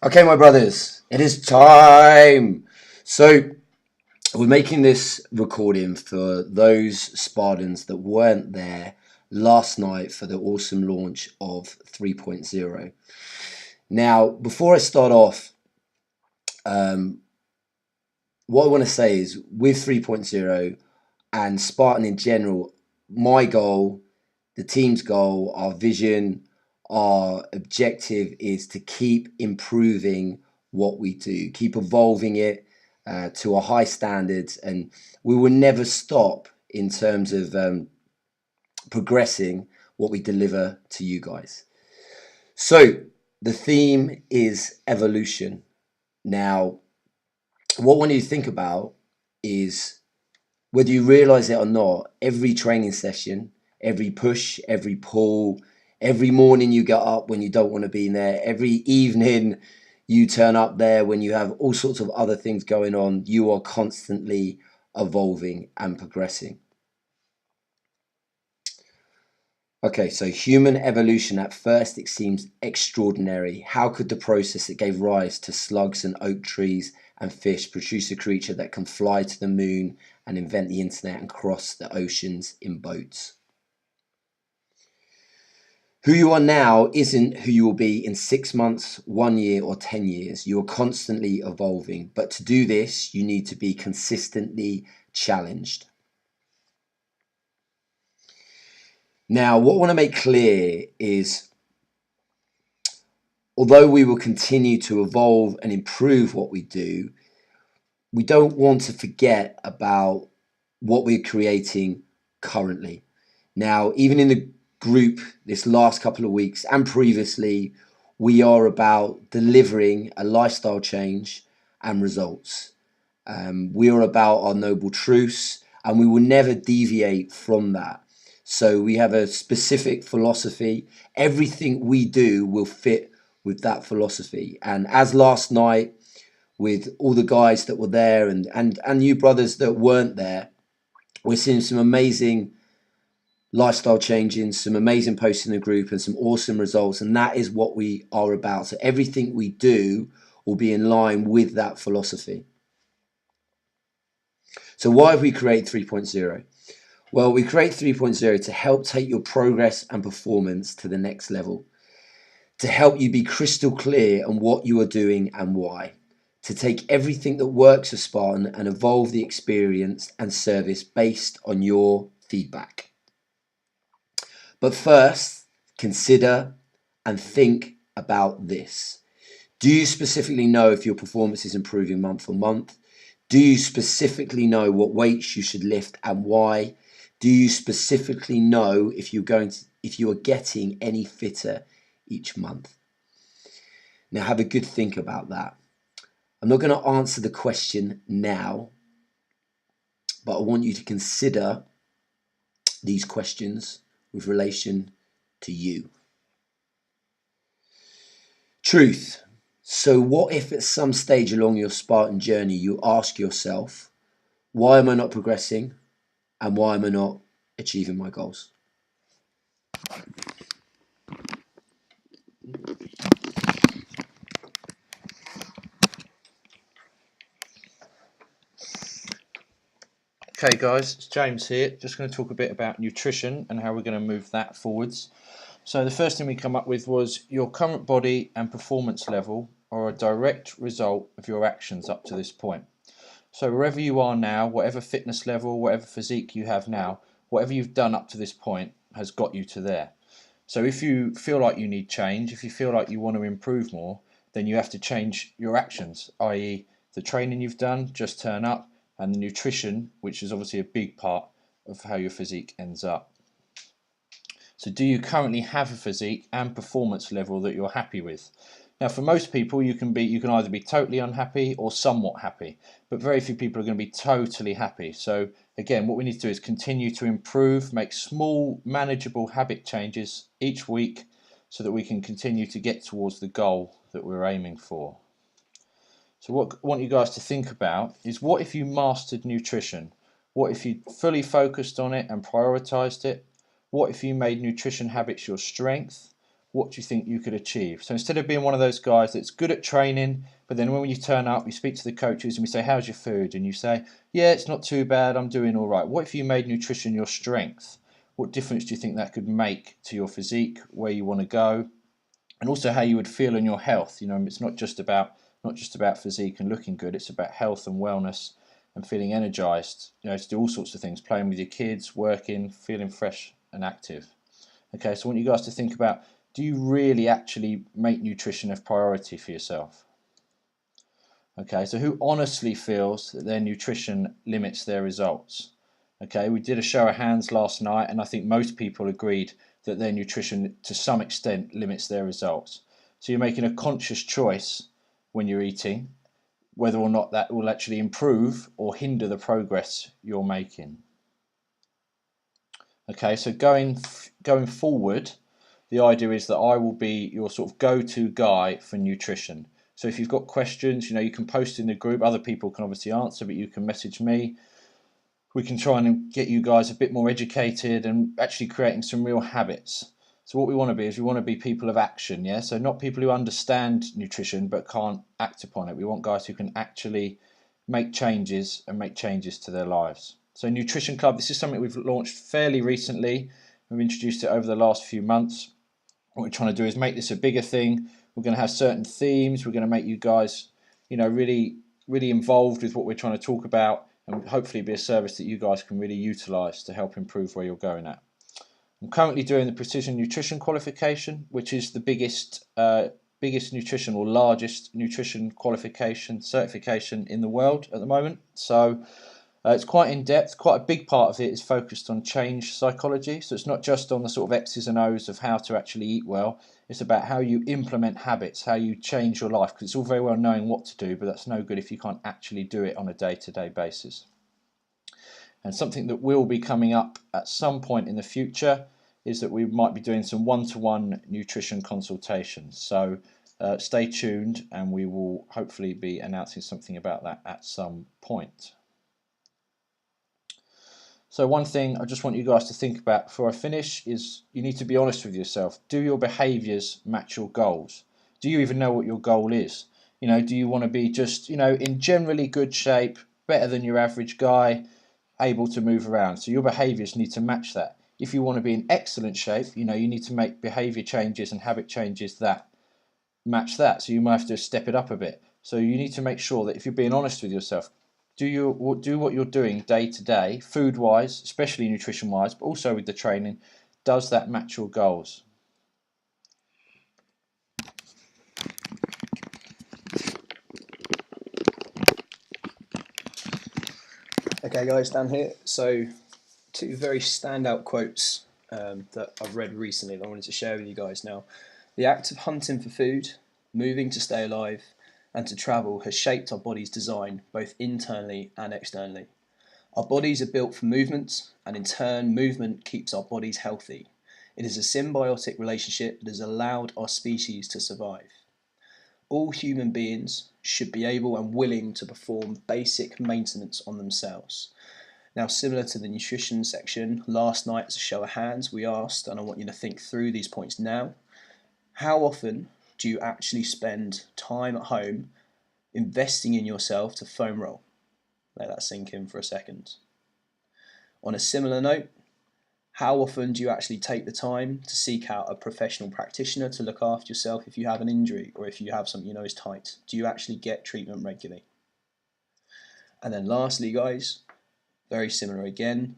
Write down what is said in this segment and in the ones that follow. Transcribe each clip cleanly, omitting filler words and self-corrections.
Okay, my brothers, it is time. So, we're making this recording for those Spartans that weren't there last night for the awesome launch of 3.0. Now, before I start off, um, what I want to say is with 3.0 and Spartan in general, my goal, the team's goal, our vision, our objective is to keep improving what we do, keep evolving it to a high standard, and we will never stop in terms of progressing what we deliver to you guys. So, the theme is evolution. Now, what I want you to think about is whether you realize it or not, every training session, every push, every pull, every morning you get up when you don't want to be in there, every evening you turn up there when you have all sorts of other things going on, you are constantly evolving and progressing. Okay, so human evolution at first it seems extraordinary. How could the process that gave rise to slugs and oak trees and fish produce a creature that can fly to the moon and invent the internet and cross the oceans in boats? Who you are now isn't who you will be in 6 months, 1 year, or 10 years. You are constantly evolving, but to do this, you need to be consistently challenged. Now, what I want to make clear is although we will continue to evolve and improve what we do, we don't want to forget about what we're creating currently. Now, even in the group this last couple of weeks and previously, we are about delivering a lifestyle change and results. We are about our noble truths and we will never deviate from that. So we have a specific philosophy. Everything we do will fit with that philosophy. And as last night, with all the guys that were there and you brothers that weren't there, we're seeing some amazing lifestyle changing, some amazing posts in the group and some awesome results. And that is what we are about. So everything we do will be in line with that philosophy. So why have we created 3.0? Well, we create 3.0 to help take your progress and performance to the next level, to help you be crystal clear on what you are doing and why, to take everything that works for Spartan and evolve the experience and service based on your feedback. But first, consider and think about this. Do you specifically know if your performance is improving month on month? Do you specifically know what weights you should lift and why? Do you specifically know if you are getting any fitter each month? Now have a good think about that. I'm not going to answer the question now, but I want you to consider these questions with relation to you. Truth. So what if at some stage along your Spartan journey you ask yourself, why am I not progressing and why am I not achieving my goals? Okay guys, it's James here, just going to talk a bit about nutrition and how we're going to move that forwards. So the first thing we come up with was your current body and performance level are a direct result of your actions up to this point. So wherever you are now, whatever fitness level, whatever physique you have now, whatever you've done up to this point has got you to there. So if you feel like you need change, if you feel like you want to improve more, then you have to change your actions, i.e. the training you've done, just turn up, and the nutrition, which is obviously a big part of how your physique ends up. So do you currently have a physique and performance level that you're happy with? Now for most people you can either be totally unhappy or somewhat happy, but very few people are going to be totally happy. So again, what we need to do is continue to improve, make small manageable habit changes each week so that we can continue to get towards the goal that we're aiming for. So what I want you guys to think about is, what if you mastered nutrition? What if you fully focused on it and prioritized it? What if you made nutrition habits your strength? what do you think you could achieve? So instead of being one of those guys that's good at training, but then when you turn up, you speak to the coaches and we say, how's your food? And you say, yeah, it's not too bad, I'm doing all right. What if you made nutrition your strength? What difference do you think that could make to your physique, where you want to go, and also how you would feel in your health? It's not just about physique and looking good, it's about health and wellness and feeling energized, to do all sorts of things, playing with your kids, working, feeling fresh and active. Okay, so I want you guys to think about, do you really actually make nutrition a priority for yourself? Okay, so who honestly feels that their nutrition limits their results? Okay, we did a show of hands last night, and I think most people agreed that their nutrition to some extent limits their results. So you're making a conscious choice when you're eating, whether or not that will actually improve or hinder the progress you're making. Okay, so going forward, the idea is that I will be your sort of go-to guy for nutrition. So if you've got questions, you can post in the group. Other people can obviously answer, but you can message me. We can try and get you guys a bit more educated and actually creating some real habits. So what we want to be is we want to be people of action, yeah? So not people who understand nutrition but can't act upon it. We want guys who can actually make changes and make changes to their lives. So Nutrition Club, this is something we've launched fairly recently. We've introduced it over the last few months. What we're trying to do is make this a bigger thing. We're going to have certain themes. We're going to make you guys, really, really involved with what we're trying to talk about, and hopefully be a service that you guys can really utilise to help improve where you're going at. I'm currently doing the Precision Nutrition qualification, which is the biggest nutrition or largest nutrition qualification certification in the world at the moment. So it's quite in depth. Quite a big part of it is focused on change psychology. So it's not just on the sort of X's and O's of how to actually eat well. It's about how you implement habits, how you change your life. Because it's all very well knowing what to do, but that's no good if you can't actually do it on a day-to-day basis. And something that will be coming up at some point in the future is that we might be doing some one-to-one nutrition consultations. So stay tuned, and we will hopefully be announcing something about that at some point. So one thing I just want you guys to think about before I finish is you need to be honest with yourself. Do your behaviours match your goals? Do you even know what your goal is? Do you want to be just, in generally good shape, better than your average guy, able to move around? So your behaviours need to match that. If you want to be in excellent shape, you need to make behaviour changes and habit changes that match that. So you might have to step it up a bit. So you need to make sure that if you're being honest with yourself, do what you're doing day to day, food wise, especially nutrition wise, but also with the training, does that match your goals? Okay guys, Dan here. So two very standout quotes that I've read recently that I wanted to share with you guys now. The act of hunting for food, moving to stay alive, and to travel has shaped our body's design both internally and externally. Our bodies are built for movement, and in turn movement keeps our bodies healthy. It is a symbiotic relationship that has allowed our species to survive. All human beings should be able and willing to perform basic maintenance on themselves. Now, similar to the nutrition section, last night as a show of hands, we asked, and I want you to think through these points now, how often do you actually spend time at home investing in yourself to foam roll? Let that sink in for a second. On a similar note, how often do you actually take the time to seek out a professional practitioner to look after yourself if you have an injury or if you have something you know is tight? Do you actually get treatment regularly? And then lastly, guys, very similar again,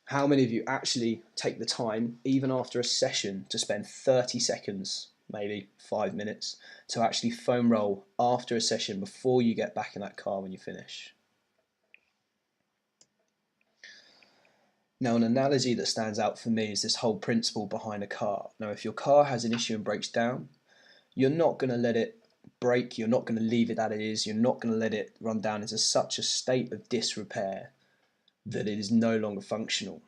how many of you actually take the time, even after a session, to spend 30 seconds, maybe 5 minutes, to actually foam roll after a session before you get back in that car when you finish? Now, an analogy that stands out for me is this whole principle behind a car. Now, if your car has an issue and breaks down, you're not going to let it break, you're not going to leave it as it is, you're not going to let it run down into such a state of disrepair that it is no longer functional.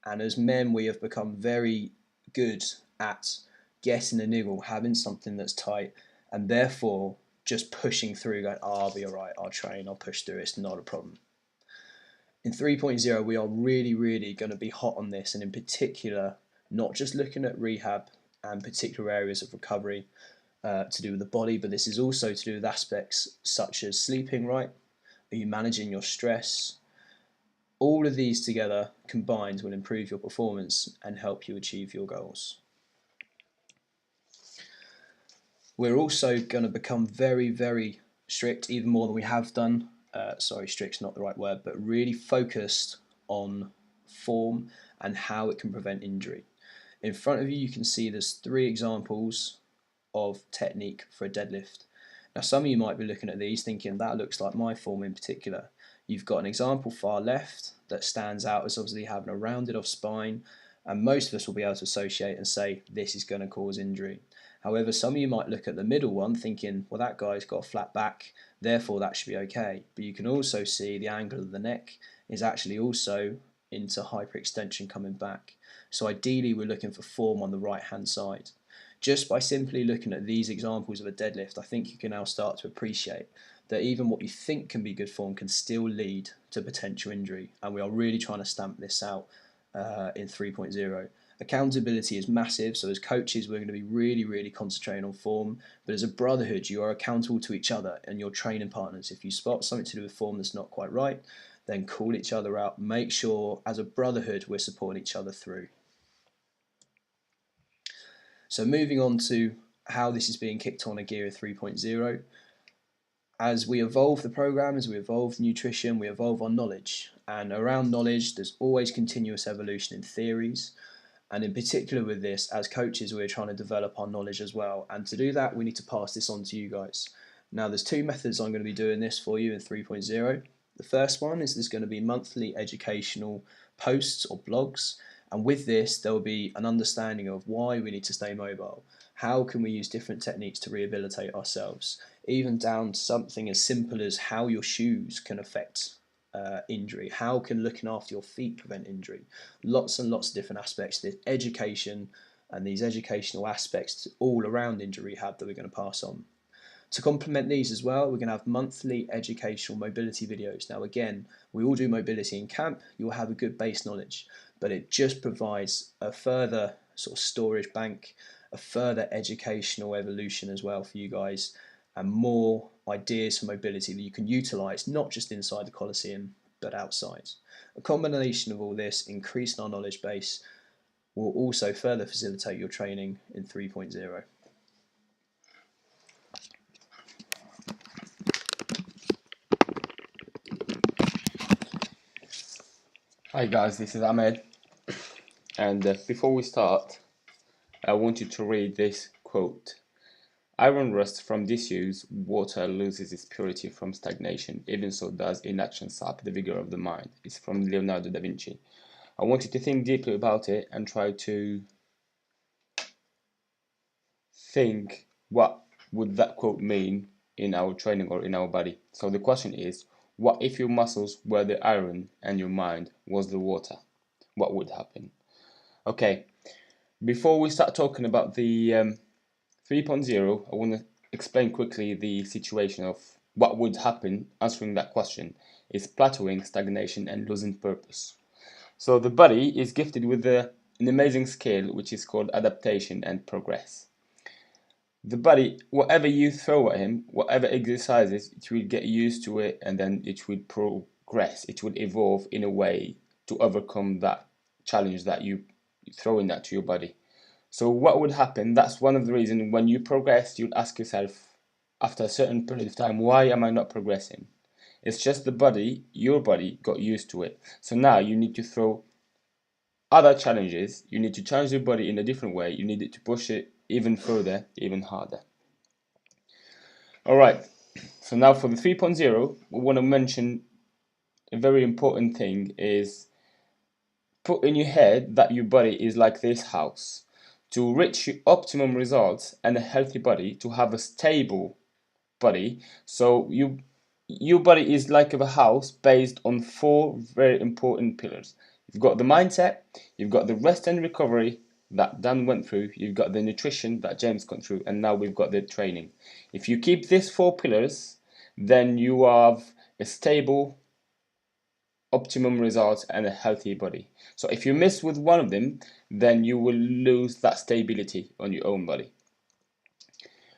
And as men, we have become very good at getting a niggle, having something that's tight, and therefore just pushing through, going, oh, I'll be all right, I'll train, I'll push through, it's not a problem. In 3.0, we are really, really going to be hot on this, and in particular, not just looking at rehab and particular areas of recovery to do with the body, but this is also to do with aspects such as sleeping right. Are you managing your stress? All of these together combined will improve your performance and help you achieve your goals. We're also going to become very, very strict, even more than we have done. Sorry, strict's not the right word, but really focused on form and how it can prevent injury. In front of you, you can see there's 3 examples of technique for a deadlift. Now, some of you might be looking at these thinking that looks like my form in particular. You've got an example far left that stands out as obviously having a rounded off spine, and most of us will be able to associate and say this is going to cause injury. However, some of you might look at the middle one thinking, well, that guy's got a flat back, therefore that should be okay. But you can also see the angle of the neck is actually also into hyperextension coming back. So ideally we're looking for form on the right hand side. Just by simply looking at these examples of a deadlift, I think you can now start to appreciate that even what you think can be good form can still lead to potential injury, and we are really trying to stamp this out in 3.0. Accountability is massive, so as coaches we're going to be really concentrating on form, but as a brotherhood you are accountable to each other and your training partners. If you spot something to do with form that's not quite right, then call each other out. Make sure as a brotherhood we're supporting each other through. So moving on to how this is being kicked on Agira 3.0. As we evolve the program, as we evolve nutrition, we evolve our knowledge. And around knowledge, there's always continuous evolution in theories. And in particular with this, as coaches, we're trying to develop our knowledge as well. And to do that, we need to pass this on to you guys. Now, there's 2 methods I'm going to be doing this for you in 3.0. The first one is there's going to be monthly educational posts or blogs. And with this, there will be an understanding of why we need to stay mobile. How can we use different techniques to rehabilitate ourselves? Even down to something as simple as how your shoes can affect injury. How can looking after your feet prevent injury? Lots and lots of different aspects. There's education and these educational aspects all around injury rehab that we're going to pass on. To complement these as well, we're going to have monthly educational mobility videos. Now again, we all do mobility in camp, you'll have a good base knowledge, but it just provides a further sort of storage bank, a further educational evolution as well for you guys, and more ideas for mobility that you can utilise, not just inside the Coliseum, but outside. A combination of all this, increasing our knowledge base, will also further facilitate your training in 3.0. Hi guys, this is Ahmed, and before we start, I want you to read this quote. Iron rusts from disuse, water loses its purity from stagnation, even so does inaction sap the vigor of the mind. It's from Leonardo da Vinci. I want you to think deeply about it and try to think what would that quote mean in our training or in our body. So the question is, what if your muscles were the iron and your mind was the water? What would happen? Okay, before we start talking about the 3.0, I want to explain quickly the situation of what would happen answering that question. Is plateauing, stagnation, and losing purpose. So the body is gifted with an amazing skill which is called adaptation and progress. The body, whatever you throw at him, whatever exercises, it will get used to it and then it will progress. It will evolve in a way to overcome that challenge that you throwing that to your body. So what would happen? That's one of the reasons when you progress, you'd ask yourself after a certain period of time, why am I not progressing? It's just the body, your body got used to it. So now you need to throw other challenges. You need to challenge your body in a different way. You need it to push it even further, even harder. All right. So now for the 3.0, we want to mention a very important thing is put in your head that your body is like this house. To reach optimum results and a healthy body, to have a stable body, so your body is like a house based on 4 very important pillars. You've got the mindset, you've got the rest and recovery that Dan went through, you've got the nutrition that James gone through, and now we've got the training. If you keep these 4 pillars, then you have a stable optimum results and a healthy body. So if you miss with one of them, then you will lose that stability on your own body.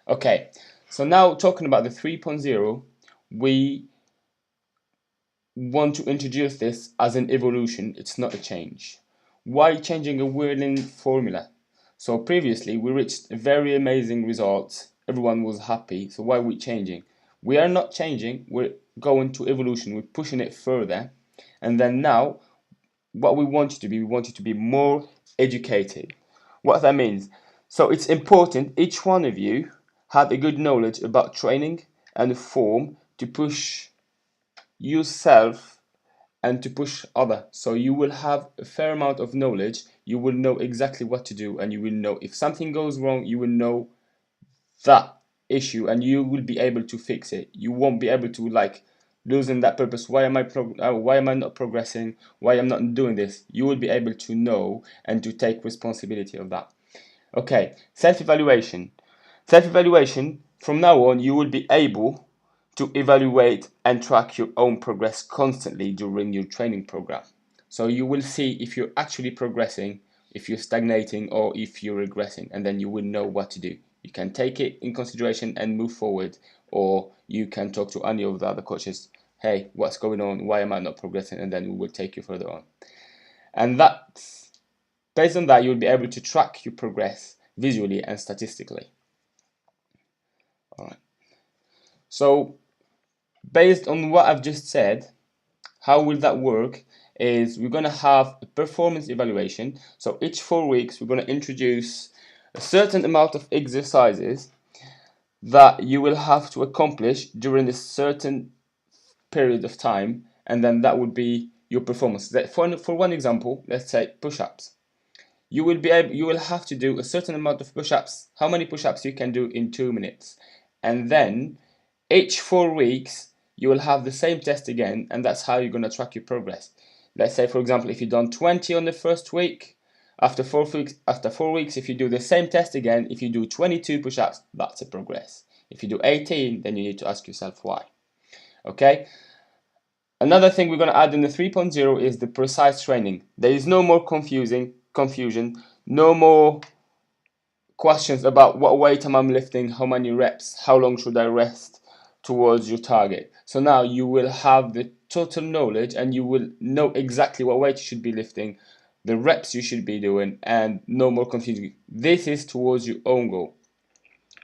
Okay, so now talking about the 3.0, we want to introduce this as an evolution. It's not a change. Why changing a winning formula? So previously we reached very amazing results, everyone was happy, so why are we changing? We are not changing, we're going to evolution, we're pushing it further. And then now what we want you to be, we want you to be more educated. What that means, so it's important each one of you have a good knowledge about training and form to push yourself and to push other. So you will have a fair amount of knowledge, you will know exactly what to do, and you will know if something goes wrong, you will know that issue and you will be able to fix it. You won't be able to like losing that purpose. Why am I not progressing? Why am I not doing this? You will be able to know and to take responsibility of that. Okay, self-evaluation. Self-evaluation, from now on you will be able to evaluate and track your own progress constantly during your training program. So you will see if you're actually progressing, if you're stagnating, or if you're regressing, and then you will know what to do. You can take it in consideration and move forward, or you can talk to any of the other coaches. Hey, what's going on? Why am I not progressing? And then we will take you further on. And that's based on that, you'll be able to track your progress visually and statistically. All right. So based on what I've just said, how will that work is we're going to have a performance evaluation. So each 4 weeks we're going to introduce a certain amount of exercises that you will have to accomplish during a certain period of time, and then that would be your performance. For one example, let's say push-ups. You will have to do a certain amount of push-ups, how many push-ups you can do in 2 minutes, and then each 4 weeks you will have the same test again, and that's how you're going to track your progress. Let's say, for example, if you've done 20 on the first week, after 4 weeks, if you do the same test again, if you do 22 push-ups, that's a progress. If you do 18, then you need to ask yourself why. Okay. Another thing we're going to add in the 3.0 is the precise training. There is no more confusion, no more questions about what weight am I lifting, how many reps, how long should I rest towards your target. So now you will have the total knowledge and you will know exactly what weight you should be lifting, the reps you should be doing, and no more confusion. This is towards your own goal.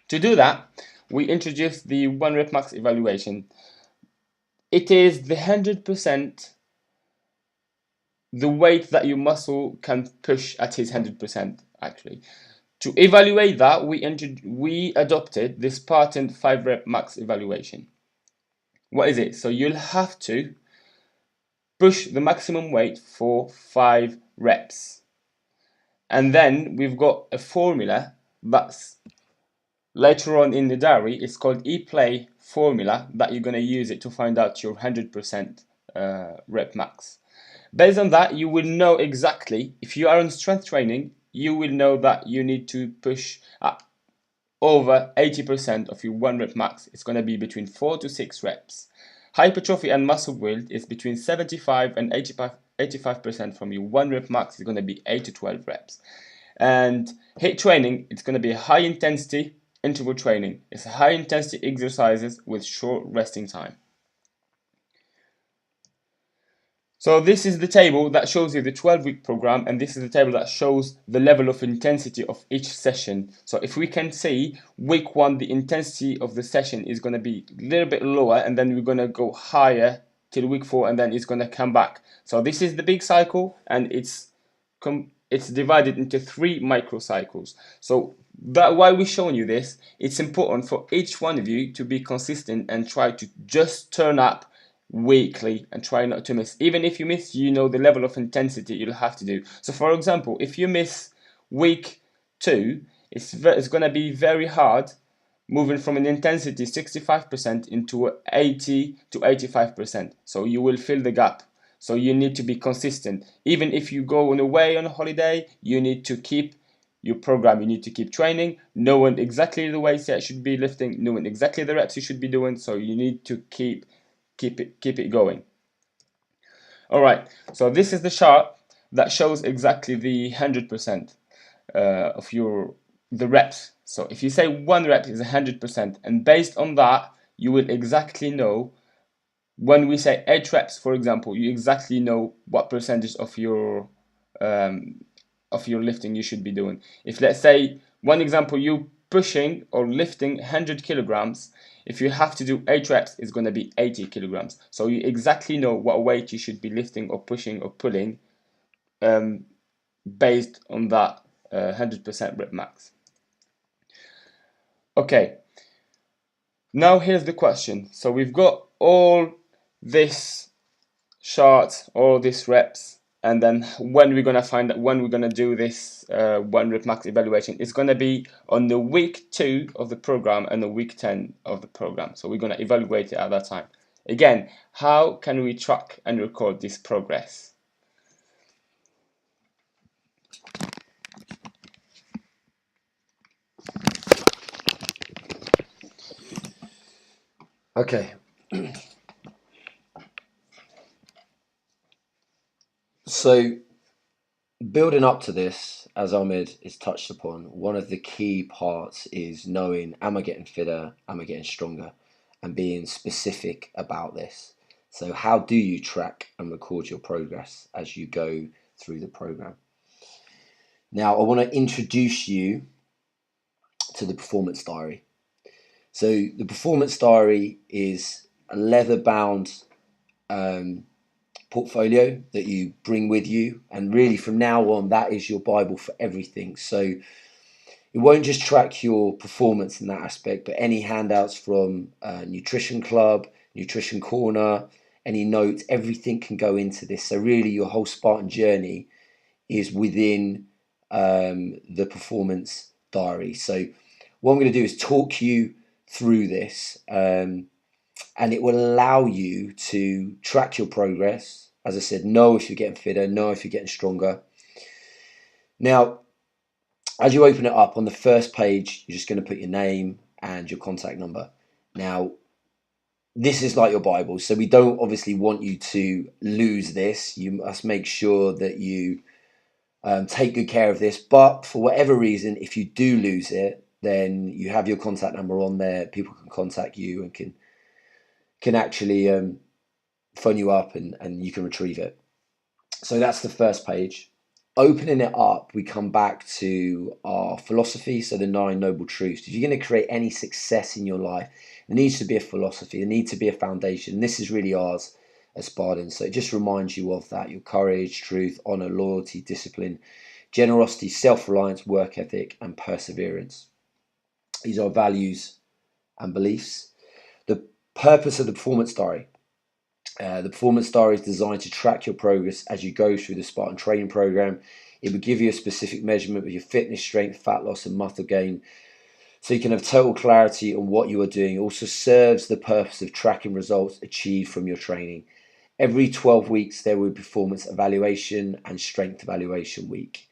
To do that, we introduced the 1 rep max evaluation. It is the 100% the weight that your muscle can push at its 100% actually. To evaluate that, we adopted the Spartan 5 rep max evaluation. What is it? So you'll have to push the maximum weight for 5 reps. And then we've got a formula that's later on in the diary. It's called ePlay formula that you're going to use it to find out your 100% rep max. Based on that, you will know exactly, if you are on strength training, you will know that you need to push over 80% of your 1 rep max. It's going to be between 4 to 6 reps. Hypertrophy and muscle build is between 75 and 85% from your 1 rep max is going to be 8 to 12 reps. And HIIT training, it's going to be high intensity interval training. It's high intensity exercises with short resting time. So this is the table that shows you the 12-week program, and this is the table that shows the level of intensity of each session. So if we can see week 1, the intensity of the session is going to be a little bit lower, and then we're going to go higher till week 4, and then it's going to come back. So this is the big cycle, and it's divided into 3 microcycles. So that why we're showing you this, it's important for each one of you to be consistent and try to just turn up weekly and try not to miss. Even if you miss, you know the level of intensity you'll have to do. So for example, if you miss week 2, it's going to be very hard moving from an intensity 65% into 80 to 85%. So you will fill the gap. So you need to be consistent. Even if you go away on a holiday, you need to keep your program. You need to keep training, knowing exactly the weights that you should be lifting, knowing exactly the reps you should be doing. So you need to keep it going. All right, so this is the chart that shows exactly the 100% of the reps. So if you say 1 rep is 100%, and based on that, you will exactly know. When we say 8 reps, for example, you exactly know what percentage of your lifting you should be doing. If, let's say, one example, you pushing or lifting 100 kilograms, if you have to do 8 reps, it's going to be 80 kilograms. So you exactly know what weight you should be lifting or pushing or pulling based on that 100% rep max. Okay, now here's the question. So we've got all this chart, all these reps, and then when we're gonna find out when we're gonna do this 1 rep max evaluation, it's gonna be on the week 2 of the program and the week 10 of the program. So we're gonna evaluate it at that time. Again, how can we track and record this progress? Okay. So building up to this, as Ahmed is touched upon, one of the key parts is knowing, am I getting fitter? Am I getting stronger? And being specific about this. So how do you track and record your progress as you go through the program? Now, I want to introduce you to the performance diary. So the performance diary is a leather-bound portfolio that you bring with you, and really from now on, that is your Bible for everything. So it won't just track your performance in that aspect, but any handouts from Nutrition Club, Nutrition Corner, any notes, everything can go into this. So really your whole Spartan journey is within the performance diary. So what I'm going to do is talk you through this, and it will allow you to track your progress. As I said, know if you're getting fitter, know if you're getting stronger. Now, as you open it up, on the first page, you're just going to put your name and your contact number. Now, this is like your Bible, so we don't obviously want you to lose this. You must make sure that you take good care of this. But for whatever reason, if you do lose it, then you have your contact number on there. People can contact you and can actually phone you up, and you can retrieve it. So that's the first page. Opening it up, we come back to our philosophy, so the 9 noble truths. If you're going to create any success in your life, there needs to be a philosophy, there needs to be a foundation. This is really ours as Spartans. So it just reminds you of that: your courage, truth, honor, loyalty, discipline, generosity, self-reliance, work ethic, and perseverance. These are values and beliefs. The purpose of the performance diary. The performance diary is designed to track your progress as you go through the Spartan training program. It will give you a specific measurement of your fitness, strength, fat loss, and muscle gain, so you can have total clarity on what you are doing. It also serves the purpose of tracking results achieved from your training. Every 12 weeks, there will be performance evaluation and strength evaluation week.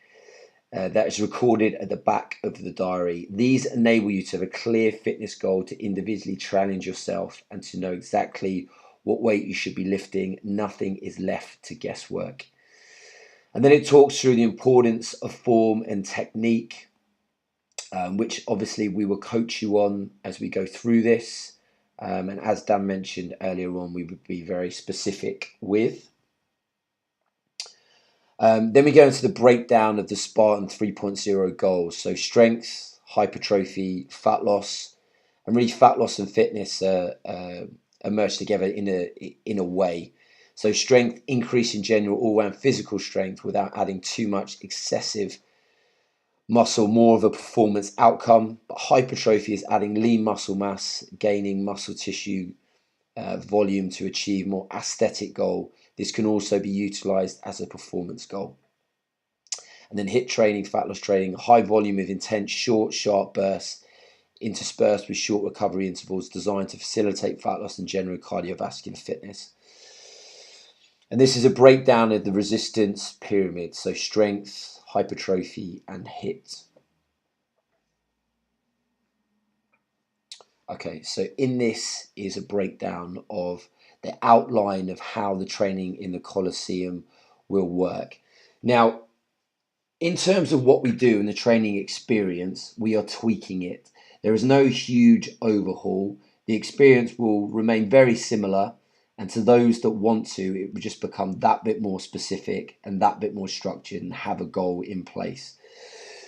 That is recorded at the back of the diary. These enable you to have a clear fitness goal, to individually challenge yourself, and to know exactly what weight you should be lifting. Nothing is left to guesswork. And then it talks through the importance of form and technique, which obviously we will coach you on as we go through this. And as Dan mentioned earlier on, we would be very specific with. Then we go into the breakdown of the Spartan 3.0 goals. So strength, hypertrophy, fat loss, and really fat loss and fitness merged together in a way. So strength, increase in general all-round physical strength without adding too much excessive muscle, more of a performance outcome. But hypertrophy is adding lean muscle mass, gaining muscle tissue volume to achieve more aesthetic goal. This can also be utilized as a performance goal. And then HIIT training, fat loss training, high volume of intense, short, sharp bursts, interspersed with short recovery intervals, designed to facilitate fat loss and general cardiovascular fitness. And this is a breakdown of the resistance pyramid, so strength, hypertrophy, and HIIT. Okay, so in this is a breakdown of the outline of how the training in the Colosseum will work. Now, in terms of what we do in the training experience, we are tweaking it. There is no huge overhaul. The experience will remain very similar, and to those that want to, it will just become that bit more specific and that bit more structured and have a goal in place.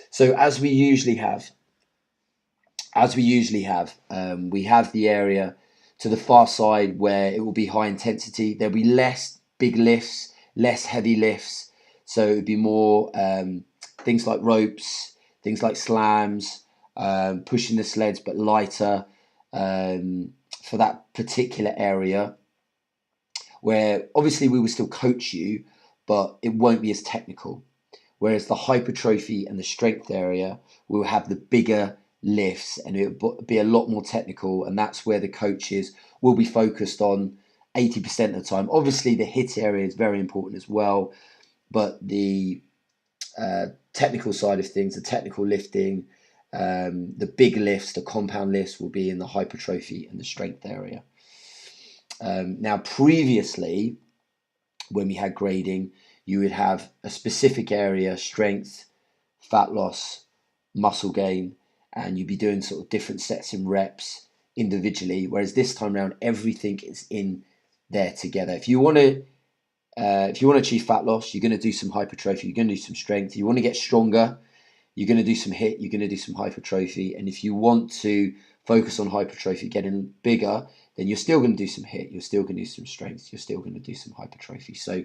So as we usually have, we have the area to the far side where it will be high intensity. There'll be less big lifts, less heavy lifts. So it would be more things like ropes, things like slams, pushing the sleds, but lighter for that particular area, where obviously we will still coach you, but it won't be as technical. Whereas the hypertrophy and the strength area will have the bigger lifts and it will be a lot more technical, and that's where the coaches will be focused on 80% of the time. Obviously the HIIT area is very important as well, but the technical side of things, the technical lifting, the big lifts, the compound lifts will be in the hypertrophy and the strength area. Now previously, when we had grading, you would have a specific area: strength, fat loss, muscle gain, and you'd be doing sort of different sets and reps individually. Whereas this time around, everything is in there together. If you want to achieve fat loss, you're going to do some hypertrophy, you're going to do some strength. You want to get stronger, you're going to do some HIIT, you're going to do some hypertrophy. And if you want to focus on hypertrophy, getting bigger, then you're still going to do some HIIT, you're still going to do some strength, you're still going to do some hypertrophy. So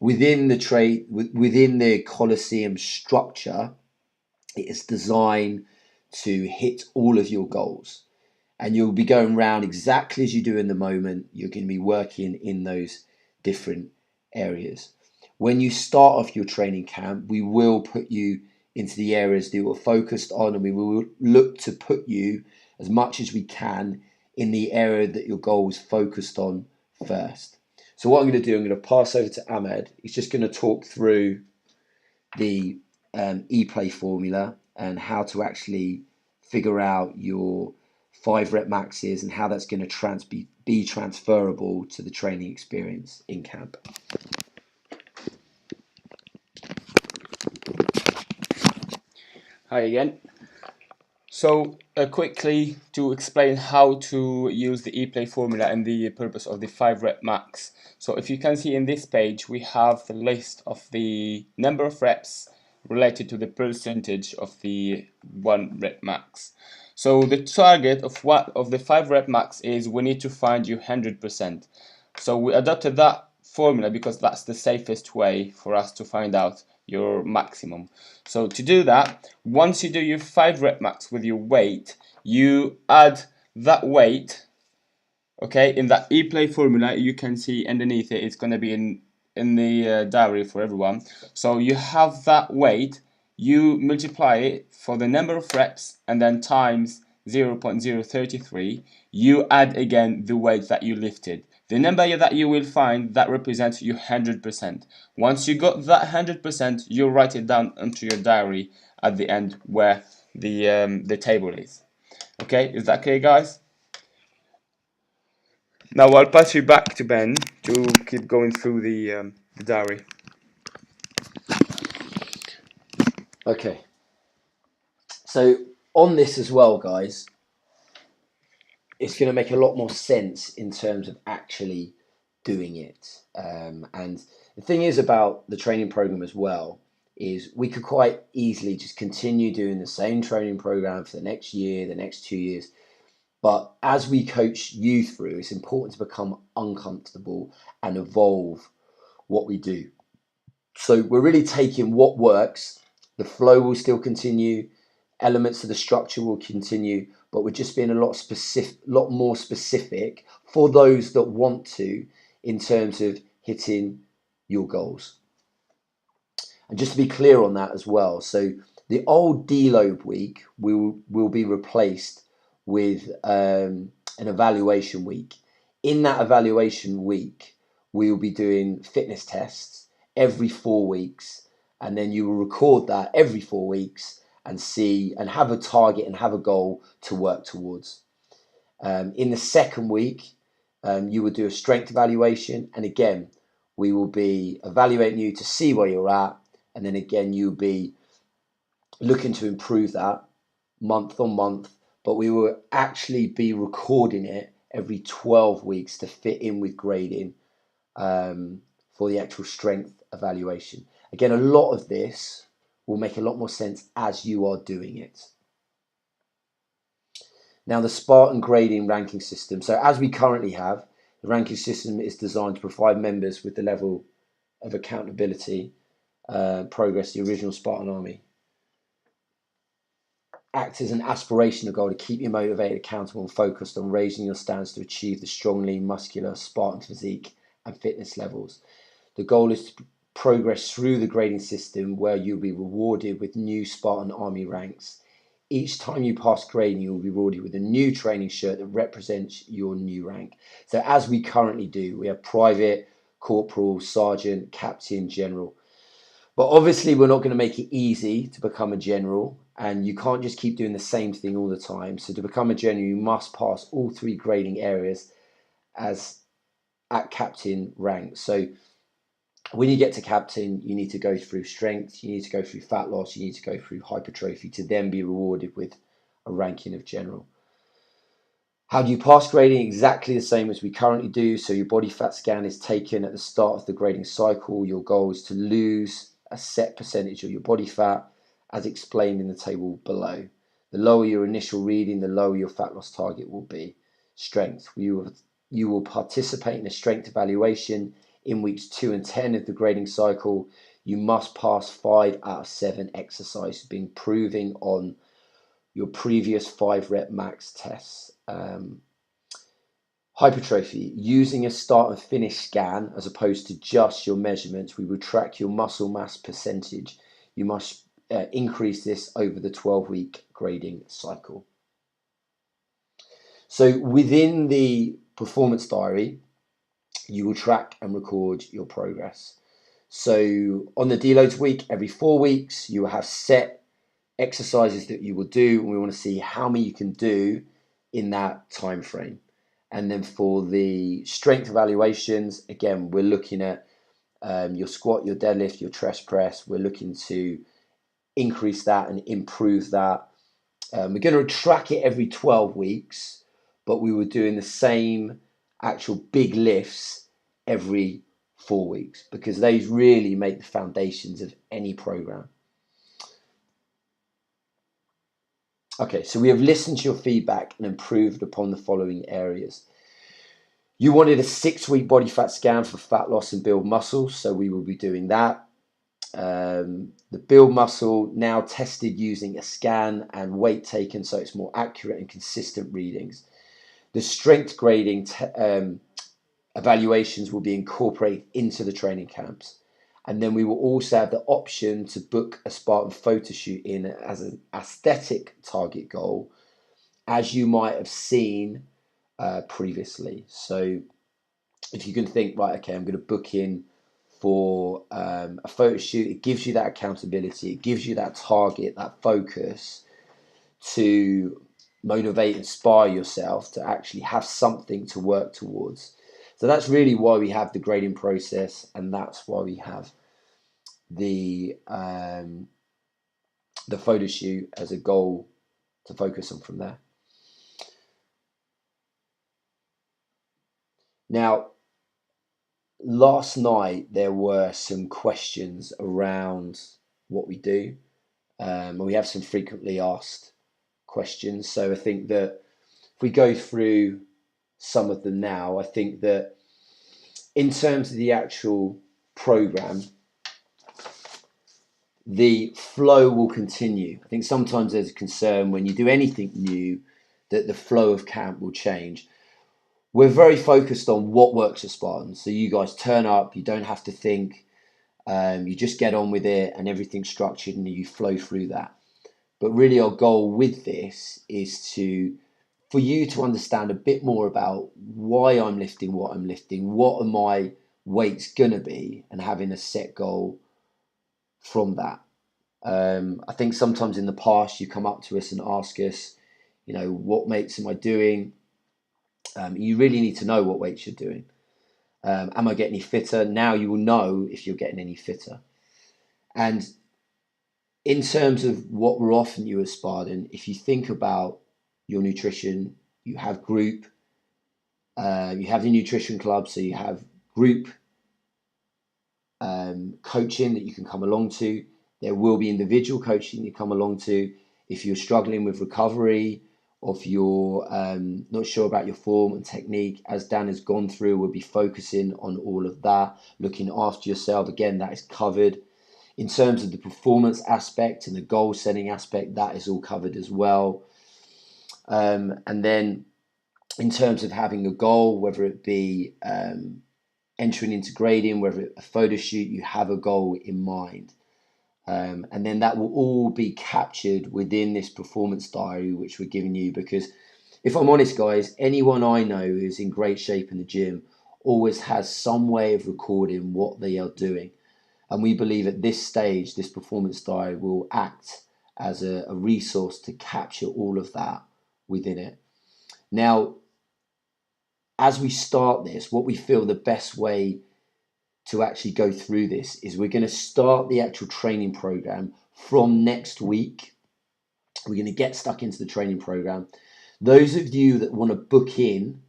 within the Colosseum structure, it is designed to hit all of your goals. And you'll be going around exactly as you do in the moment. You're going to be working in those different areas. When you start off your training camp, we will put you into the areas that you're focused on, and we will look to put you as much as we can in the area that your goal is focused on first. So what I'm going to do, I'm going to pass over to Ahmed. He's just going to talk through the e-play formula and how to actually figure out your 5 rep maxes and how that's going to be transferable to the training experience in camp. Hi again. So quickly to explain how to use the e-play formula and the purpose of the 5 rep max. So if you can see in this page, we have the list of the number of reps related to the percentage of the 1 rep max. So the target of the 5 rep max is we need to find you 100%. So we adopted that formula because that's the safest way for us to find out your maximum. So to do that, once you do your 5 rep max with your weight, you add that weight, okay, in that e-play formula. You can see underneath it, it's going to be in the diary for everyone. So you have that weight, you multiply it for the number of reps and then times 0.033, you add again the weight that you lifted. The number that you will find that represents your 100%. Once you got that 100%, you write it down onto your diary at the end where the table is. Okay, is that okay, guys? Now I'll pass you back to Ben to keep going through the diary. Okay. So on this as well, guys, it's going to make a lot more sense in terms of actually doing it. And the thing is about the training program as well is we could quite easily just continue doing the same training program for the next year, the next 2 years. But as we coach you through, it's important to become uncomfortable and evolve what we do. So we're really taking what works. The flow will still continue. Elements of the structure will continue, but we're just being a lot more specific for those that want to in terms of hitting your goals. And just to be clear on that as well, so the old deload week will be replaced with an evaluation week. In that evaluation week, we will be doing fitness tests every 4 weeks, and then you will record that every 4 weeks and see and have a target and have a goal to work towards. In the second week, you will do a strength evaluation, and again, we will be evaluating you to see where you're at, and then again, you'll be looking to improve that month on month, but we will actually be recording it every 12 weeks to fit in with grading for the actual strength evaluation. Again, a lot of this will make a lot more sense as you are doing it. Now, the Spartan grading ranking system. So as we currently have, the ranking system is designed to provide members with the level of accountability, progress the original Spartan army. Act as an aspirational goal to keep you motivated, accountable, and focused on raising your standards to achieve the strong, lean, muscular Spartan physique and fitness levels. The goal is to progress through the grading system where you'll be rewarded with new Spartan army ranks. Each time you pass grading, you will be rewarded with a new training shirt that represents your new rank. So as we currently do, we have private, corporal, sergeant, captain, general. But obviously we're not going to make it easy to become a general, and you can't just keep doing the same thing all the time. So to become a general, you must pass all 3 grading areas as at captain rank. So when you get to captain, you need to go through strength, you need to go through fat loss, you need to go through hypertrophy to then be rewarded with a ranking of general. How do you pass grading? Exactly the same as we currently do. So your body fat scan is taken at the start of the grading cycle. Your goal is to lose a set percentage of your body fat, as explained in the table below. The lower your initial reading, the lower your fat loss target will be. Strength. You will participate in a strength evaluation in weeks 2 and 10 of the grading cycle. You must pass 5 out of 7 exercises, being proving on your previous 5 rep max tests. Hypertrophy. Using a start and finish scan as opposed to just your measurements, we will track your muscle mass percentage. You must increase this over the 12-week grading cycle. So within the performance diary, you will track and record your progress. So on the deloads week, every 4 weeks, you will have set exercises that you will do, and we want to see how many you can do in that time frame. And then for the strength evaluations, again, we're looking at your squat, your deadlift, your chest press. We're looking to increase that and improve that. We're going to track it every 12 weeks, but we were doing the same actual big lifts every 4 weeks because those really make the foundations of any program. Okay, so we have listened to your feedback and improved upon the following areas. You wanted a 6-week body fat scan for fat loss and build muscle, so we will be doing that. The build muscle now tested using a scan and weight taken, so it's more accurate and consistent readings. The strength grading evaluations will be incorporated into the training camps. And then we will also have the option to book a Spartan photo shoot in as an aesthetic target goal, as you might have seen previously. So if you can think, right, okay, I'm going to book in for a photo shoot, it gives you that accountability, it gives you that target, that focus to motivate, inspire yourself to actually have something to work towards. So that's really why we have the grading process, and that's why we have the photo shoot as a goal to focus on from there. Now, last night there were some questions around what we do, and we have some frequently asked questions. So I think that if we go through some of them now, I think that in terms of the actual program, the flow will continue. I think sometimes there's a concern when you do anything new that the flow of camp will change. We're very focused on what works at Spartan. So you guys turn up, you don't have to think, you just get on with it and everything's structured and you flow through that. But really our goal with this is for you to understand a bit more about why I'm lifting what I'm lifting, what are my weights gonna be, and having a set goal from that. I think sometimes in the past you come up to us and ask us, what weights am I doing? You really need to know what weights you're doing. Am I getting any fitter? Now you will know if you're getting any fitter. And in terms of what we're offering you at Spartan, if you think about your nutrition, you have group, you have the nutrition club, so you have group coaching that you can come along to. There will be individual coaching you come along to. If you're struggling with recovery, or if you're not sure about your form and technique, as Dan has gone through, we'll be focusing on all of that, looking after yourself. Again, that is covered. In terms of the performance aspect and the goal setting aspect, that is all covered as well. And then in terms of having a goal, whether it be entering into grading, whether it's a photo shoot, you have a goal in mind. And then that will all be captured within this performance diary, which we're giving you. Because if I'm honest, guys, anyone I know who's in great shape in the gym always has some way of recording what they are doing. And we believe at this stage, this performance diary will act as a resource to capture all of that within it. Now, as we start this, what we feel the best way to actually go through this is we're going to start the actual training program from next week. We're going to get stuck into the training program. Those of you that want to book in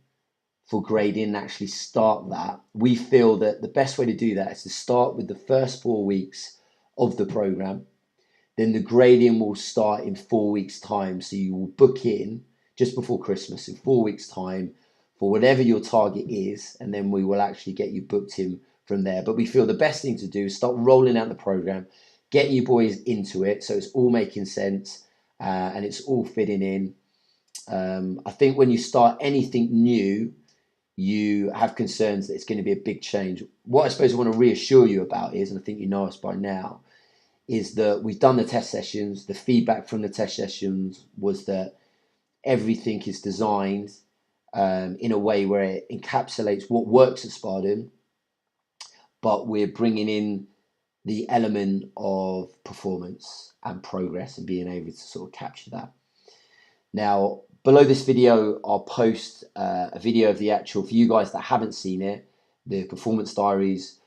for grading and actually start that, we feel that the best way to do that is to start with the first 4 weeks of the program. Then the grading will start in 4 weeks' time. So you will book in just before Christmas in 4 weeks' time for whatever your target is, and then we will actually get you booked in from there. But we feel the best thing to do is start rolling out the program, getting you boys into it so it's all making sense and it's all fitting in. I think when you start anything new, you have concerns that it's going to be a big change. What I suppose I want to reassure you about is, and I think you know us by now, is that we've done the test sessions. The feedback from the test sessions was that everything is designed in a way where it encapsulates what works at Spartan, but we're bringing in the element of performance and progress and being able to sort of capture that. Now, below this video, I'll post a video of the actual, for you guys that haven't seen it, the performance diaries.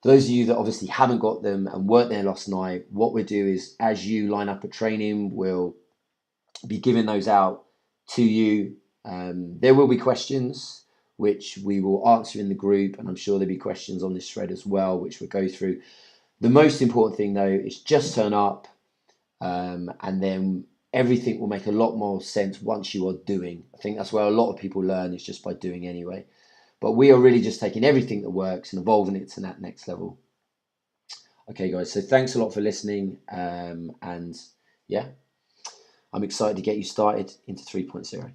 For those of you that obviously haven't got them and weren't there last night, what we'll do is as you line up at training, we'll be giving those out to you. There will be questions which we will answer in the group, and I'm sure there'll be questions on this thread as well, which we'll go through. The most important thing though is just turn up, and then everything will make a lot more sense once you are doing. I think that's where a lot of people learn, is just by doing anyway. But we are really just taking everything that works and evolving it to that next level. Okay, guys, so thanks a lot for listening. And yeah, I'm excited to get you started into 3.0.